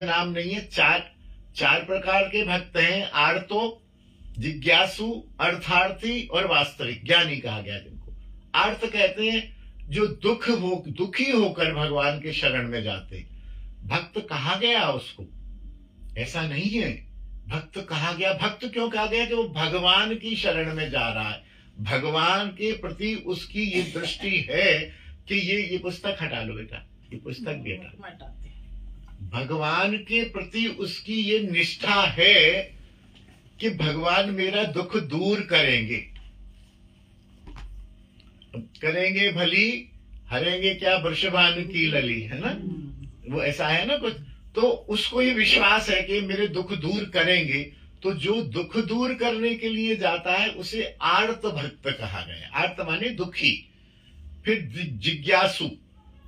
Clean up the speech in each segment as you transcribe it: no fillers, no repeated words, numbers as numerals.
नाम नहीं है। चार चार प्रकार के भक्त हैं। आर्तो, जिज्ञासु, अर्थार्थी और वास्तविक ज्ञानी कहा गया जिनको। आर्त कहते हैं जो दुखी होकर भगवान के शरण में जाते। भक्त कहा गया उसको, ऐसा नहीं है। भक्त कहा गया, भक्त क्यों कहा गया? कि वो भगवान की शरण में जा रहा है, भगवान के प्रति उसकी ये दृष्टि है कि ये पुस्तक हटा लो बेटा, ये पुस्तक भी हटा। भगवान के प्रति उसकी ये निष्ठा है कि भगवान मेरा दुख दूर करेंगे। करेंगे भली, हरेंगे क्या वृषभानु की लली, है ना, वो ऐसा है ना कुछ। तो उसको ये विश्वास है कि मेरे दुख दूर करेंगे। तो जो दुख दूर करने के लिए जाता है उसे आर्त भक्त कहा गया। आर्त माने दुखी। फिर जिज्ञासु,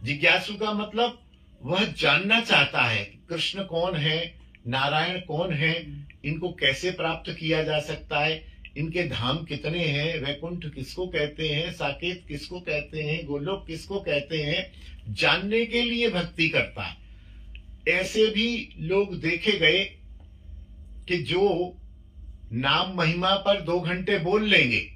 जिज्ञासु का मतलब वह जानना चाहता है कृष्ण कौन है, नारायण कौन है, इनको कैसे प्राप्त किया जा सकता है, इनके धाम कितने हैं, वैकुंठ किसको कहते हैं, साकेत किसको कहते हैं, गोलोक किसको कहते हैं, जानने के लिए भक्ति करता है। ऐसे भी लोग देखे गए कि जो नाम महिमा पर 2 घंटे बोल लेंगे,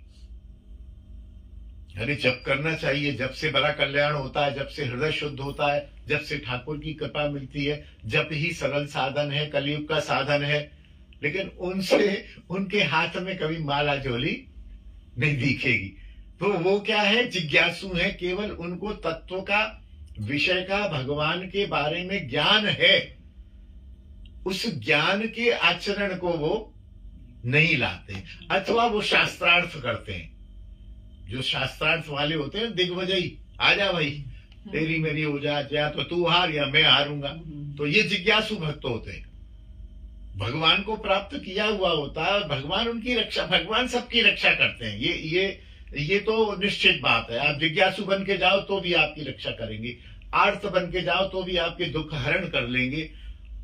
अरे जप करना चाहिए, जब से बड़ा कल्याण होता है, जब से हृदय शुद्ध होता है, जब से ठाकुर की कृपा मिलती है, जप ही सरल साधन है, कलयुग का साधन है। लेकिन उनके हाथ में कभी माला झोली नहीं दिखेगी। तो वो क्या है? जिज्ञासु है। केवल उनको तत्व का, विषय का, भगवान के बारे में ज्ञान है, उस ज्ञान के आचरण को वो नहीं लाते, अथवा वो शास्त्रार्थ करते हैं। जो शास्त्रार्थ वाले होते हैं, दिग्विजयी, आजा भाई तेरी मेरी हो जा, या तो तू हार या मैं हारूंगा। तो ये जिज्ञासु भक्त होते हैं। भगवान को प्राप्त किया हुआ होता है, भगवान उनकी रक्षा, भगवान सबकी रक्षा करते हैं। ये तो निश्चित बात है। आप जिज्ञासु बन के जाओ तो भी आपकी रक्षा करेंगे, आर्त बन के जाओ तो भी आपके दुख हरण कर लेंगे।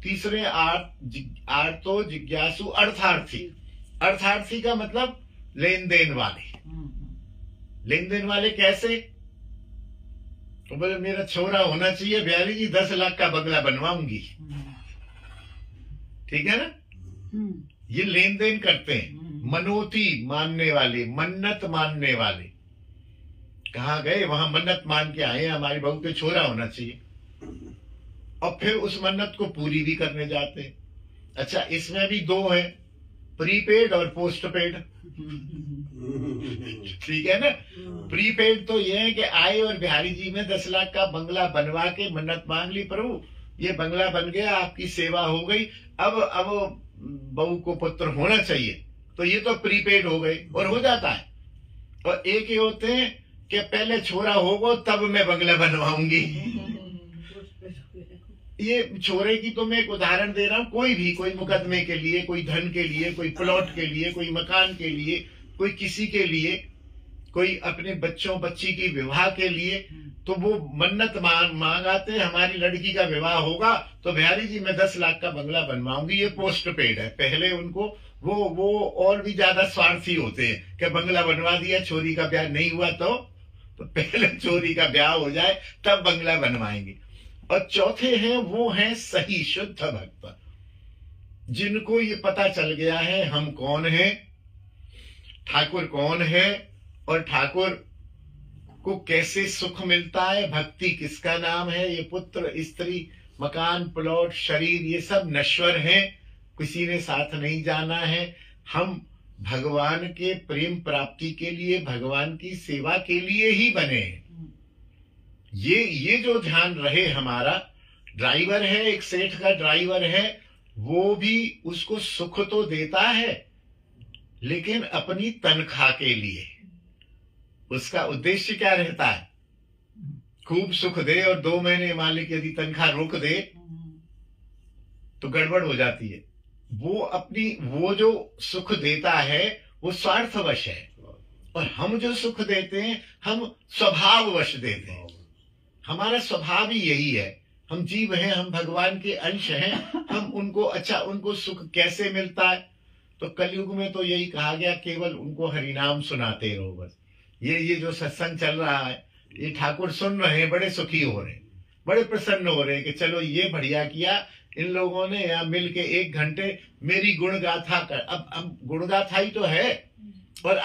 तीसरे आर्तो, जिज्ञासु, अर्थार्थी। अर्थार्थी का मतलब लेन देन वाले। लेन देन वाले कैसे? तो बोले मेरा छोरा होना चाहिए, बिहारी जी 10 लाख का बंगला बनवाऊंगी, ठीक है ना। ये लेन देन करते हैं। मनोती मानने वाले, मन्नत मानने वाले, कहा गए वहां मन्नत मान के आए, हमारी बहू के छोरा होना चाहिए, और फिर उस मन्नत को पूरी भी करने जाते हैं। अच्छा, इसमें भी 2 है, प्रीपेड और पोस्ट पेड, ठीक है ना। प्रीपेड तो ये है कि आए और बिहारी जी में 10 लाख का बंगला बनवा के मन्नत मांग ली, प्रभु ये बंगला बन गया, आपकी सेवा हो गई, अब बहू को पुत्र होना चाहिए। तो ये तो प्रीपेड हो गई और हो जाता है। और एक ही होते हैं कि पहले छोरा होगा तब मैं बंगला बनवाऊंगी। ये छोरे की तो मैं एक उदाहरण दे रहा हूं। कोई मुकदमे के लिए, कोई धन के लिए, कोई प्लॉट के लिए, कोई मकान के लिए, कोई किसी के लिए, कोई अपने बच्चों बच्ची की विवाह के लिए, तो वो मन्नत मांगाते, हमारी लड़की का विवाह होगा तो बिहारी जी मैं 10 लाख का बंगला बनवाऊंगी। ये पोस्ट पेड है। पहले उनको वो और भी ज्यादा स्वार्थी होते हैं कि बंगला बनवा दिया, छोरी का ब्याह नहीं हुआ तो पहले छोरी का ब्याह हो जाए तब बंगला बनवाएंगे। और चौथे हैं, वो हैं सही शुद्ध भक्त, जिनको ये पता चल गया है हम कौन हैं, ठाकुर कौन है, और ठाकुर को कैसे सुख मिलता है, भक्ति किसका नाम है। ये पुत्र, स्त्री, मकान, प्लॉट, शरीर, ये सब नश्वर हैं, किसी ने साथ नहीं जाना है। हम भगवान के प्रेम प्राप्ति के लिए, भगवान की सेवा के लिए ही बने हैं। ये जो ध्यान रहे। हमारा ड्राइवर है, एक सेठ का ड्राइवर है, वो भी उसको सुख तो देता है, लेकिन अपनी तनख्वाह के लिए। उसका उद्देश्य क्या रहता है? खूब सुख दे, और 2 महीने मालिक यदि तनख्वाह रोक दे तो गड़बड़ हो जाती है। वो जो सुख देता है वो स्वार्थवश है, और हम जो सुख देते हैं हम स्वभाववश देते हैं। हमारा स्वभाव ही यही है। हम जीव हैं, हम भगवान के अंश हैं, हम उनको सुख कैसे मिलता है? तो कलयुग में तो यही कहा गया, केवल उनको हरिनाम सुनाते रहो बस। ये जो सत्संग चल रहा है, ये ठाकुर सुन रहे हैं, बड़े सुखी हो रहे हैं, बड़े प्रसन्न हो रहे हैं कि चलो ये बढ़िया किया, इन लोगों ने यहाँ मिल के 1 घंटे मेरी गुणगाथा कर, अब गुणगाथा ही तो है। और